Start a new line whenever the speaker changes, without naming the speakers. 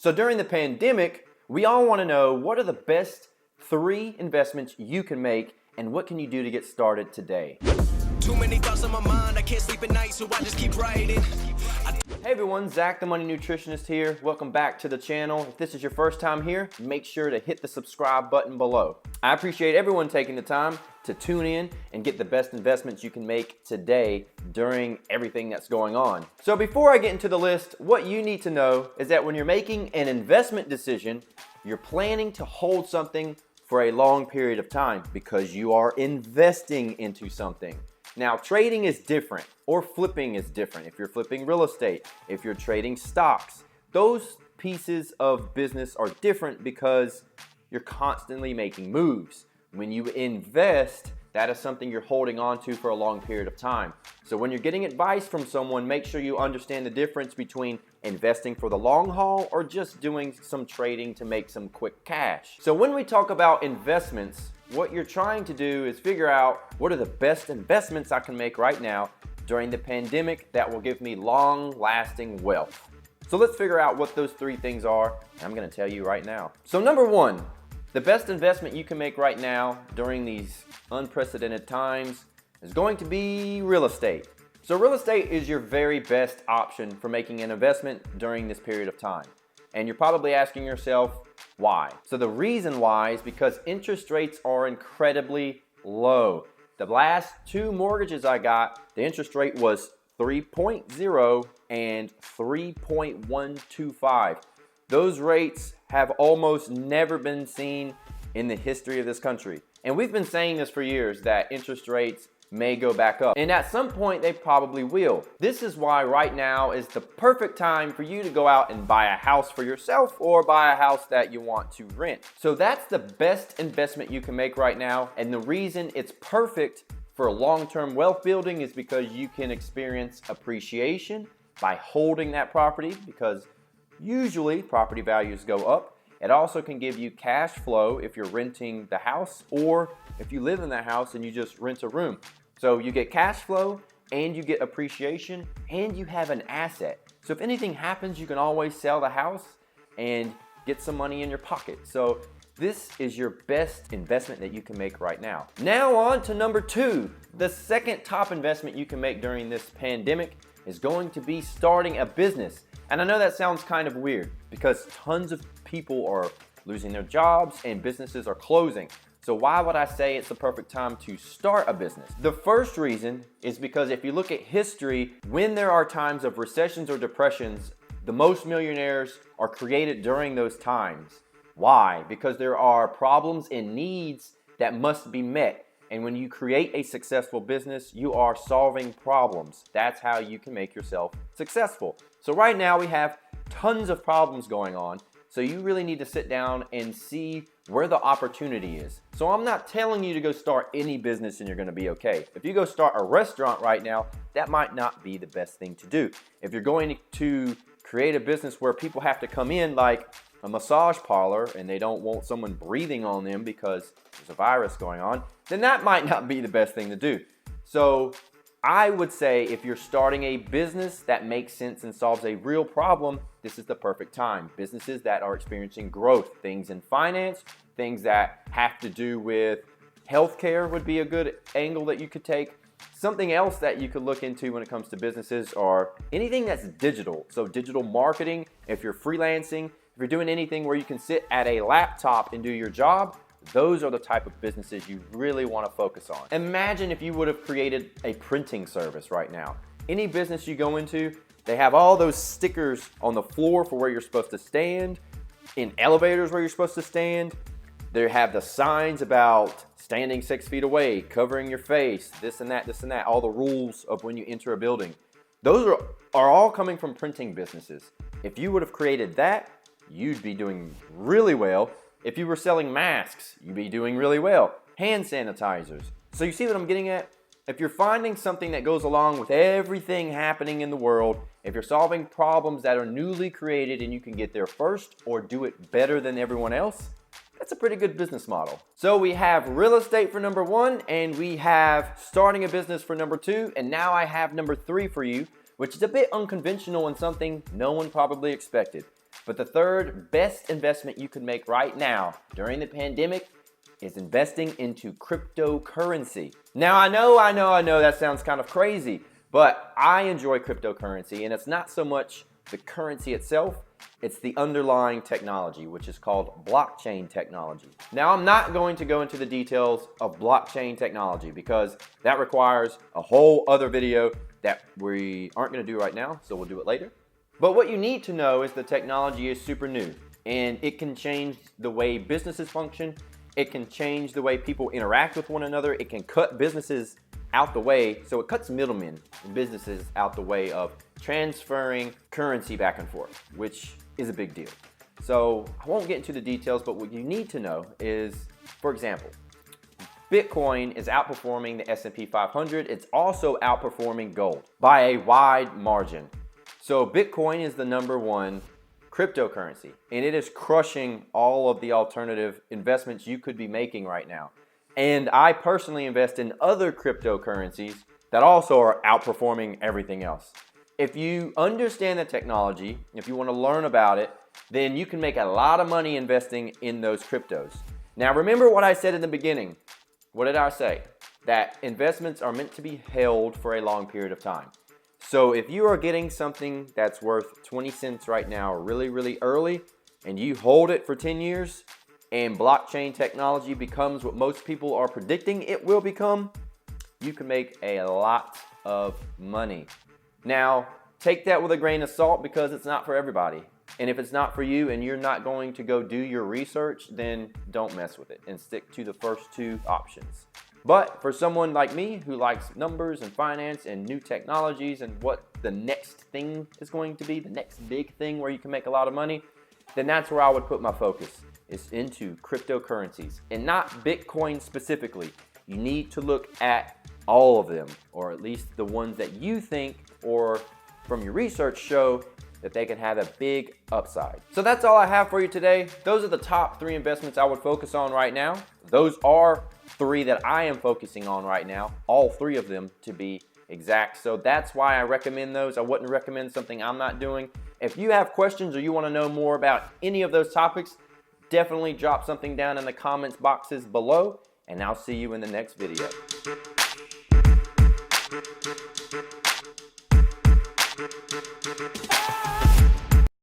So during the pandemic, we all want to know what are the best 3 investments you can make and what can you do to get started today.
Too many thoughts on my mind, I can't sleep at night, so I just keep writing.
Hey everyone, Zach the Money Nutritionist here. Welcome back to the channel. If this is your first time here, make sure to hit the subscribe button below. I appreciate everyone taking the time to tune in and get the best investments you can make today during everything that's going on. So before I get into the list, what you need to know is that when you're making an investment decision, you're planning to hold something for a long period of time because you are investing into something. Now, trading is different, or flipping is different. If you're flipping real estate, if you're trading stocks, those pieces of business are different because you're constantly making moves. When you invest, that is something you're holding on to for a long period of time. So when you're getting advice from someone, make sure you understand the difference between investing for the long haul or just doing some trading to make some quick cash. So when we talk about investments, what you're trying to do is figure out what are the best investments I can make right now during the pandemic that will give me long-lasting wealth. So let's figure out what those 3 things are, and I'm going to tell you right now. So number 1, the best investment you can make right now during these unprecedented times is going to be real estate. So real estate is your very best option for making an investment during this period of time. And you're probably asking yourself, why? So the reason why is because interest rates are incredibly low. The last 2 mortgages I got, the interest rate was 3.0 and 3.125. Those rates have almost never been seen in the history of this country. And we've been saying this for years that interest rates may go back up. And at some point they probably will. This is why right now is the perfect time for you to go out and buy a house for yourself or buy a house that you want to rent. So that's the best investment you can make right now. And the reason it's perfect for long-term wealth building is because you can experience appreciation by holding that property, because usually property values go up. It also can give you cash flow if you're renting the house or if you live in the house and you just rent a room. So you get cash flow and you get appreciation and you have an asset. So if anything happens, you can always sell the house and get some money in your pocket. So this is your best investment that you can make right now. Now on to number 2. The second top investment you can make during this pandemic is going to be starting a business. And I know that sounds kind of weird because tons of people are losing their jobs and businesses are closing. So why would I say it's the perfect time to start a business? The first reason is because if you look at history, when there are times of recessions or depressions, the most millionaires are created during those times. Why? Because there are problems and needs that must be met. And when you create a successful business, you are solving problems. That's how you can make yourself successful. So right now we have tons of problems going on. So you really need to sit down and see where the opportunity is. So I'm not telling you to go start any business and you're gonna be okay. If you go start a restaurant right now, that might not be the best thing to do. If you're going to create a business where people have to come in like a massage parlor and they don't want someone breathing on them because there's a virus going on, then that might not be the best thing to do. So I would say if you're starting a business that makes sense and solves a real problem, this is the perfect time. Businesses that are experiencing growth, things in finance, things that have to do with healthcare would be a good angle that you could take. Something else that you could look into when it comes to businesses are anything that's digital. So digital marketing, if you're freelancing, if you're doing anything where you can sit at a laptop and do your job, those are the type of businesses you really want to focus on. Imagine if you would have created a printing service right now. Any business you go into, they have all those stickers on the floor for where you're supposed to stand, in elevators where you're supposed to stand. They have the signs about standing 6 feet away, covering your face, this and that, all the rules of when you enter a building. Those are all coming from printing businesses. If you would have created that, you'd be doing really well. If you were selling masks, you'd be doing really well. Hand sanitizers. So you see what I'm getting at? If you're finding something that goes along with everything happening in the world, if you're solving problems that are newly created and you can get there first or do it better than everyone else, that's a pretty good business model. So we have real estate for number 1, and we have starting a business for number 2, and now I have number 3 for you, which is a bit unconventional and something no one probably expected. But the third best investment you can make right now during the pandemic is investing into cryptocurrency. Now, I know that sounds kind of crazy, but I enjoy cryptocurrency, and it's not so much the currency itself, it's the underlying technology, which is called blockchain technology. Now, I'm not going to go into the details of blockchain technology because that requires a whole other video that we aren't going to do right now, so we'll do it later. But what you need to know is the technology is super new, and it can change the way businesses function. It can change the way people interact with one another. It can cut businesses out the way, so it cuts middlemen and businesses out the way of transferring currency back and forth, which is a big deal. So I won't get into the details, but what you need to know is, for example, Bitcoin is outperforming the S&P 500. It's also outperforming gold by a wide margin. So Bitcoin is the number one cryptocurrency, and it is crushing all of the alternative investments you could be making right now. And I personally invest in other cryptocurrencies that also are outperforming everything else. If you understand the technology, if you want to learn about it, then you can make a lot of money investing in those cryptos. Now, remember what I said in the beginning. What did I say? That investments are meant to be held for a long period of time. So if you are getting something that's worth 20 cents right now really, really early, and you hold it for 10 years, and blockchain technology becomes what most people are predicting it will become, you can make a lot of money. Now, take that with a grain of salt because it's not for everybody. And if it's not for you and you're not going to go do your research, then don't mess with it and stick to the first two options. But for someone like me who likes numbers and finance and new technologies and what the next thing is going to be, the next big thing where you can make a lot of money, then that's where I would put my focus, is into cryptocurrencies and not Bitcoin specifically. You need to look at all of them, or at least the ones that you think or from your research show that they can have a big upside. So that's all I have for you today. Those are the top 3 investments I would focus on right now. Those are 3 that I am focusing on right now, all 3 of them to be exact. So that's why I recommend those. I wouldn't recommend something I'm not doing. If you have questions or you want to know more about any of those topics, definitely drop something down in the comments boxes below, and I'll see you in the next video.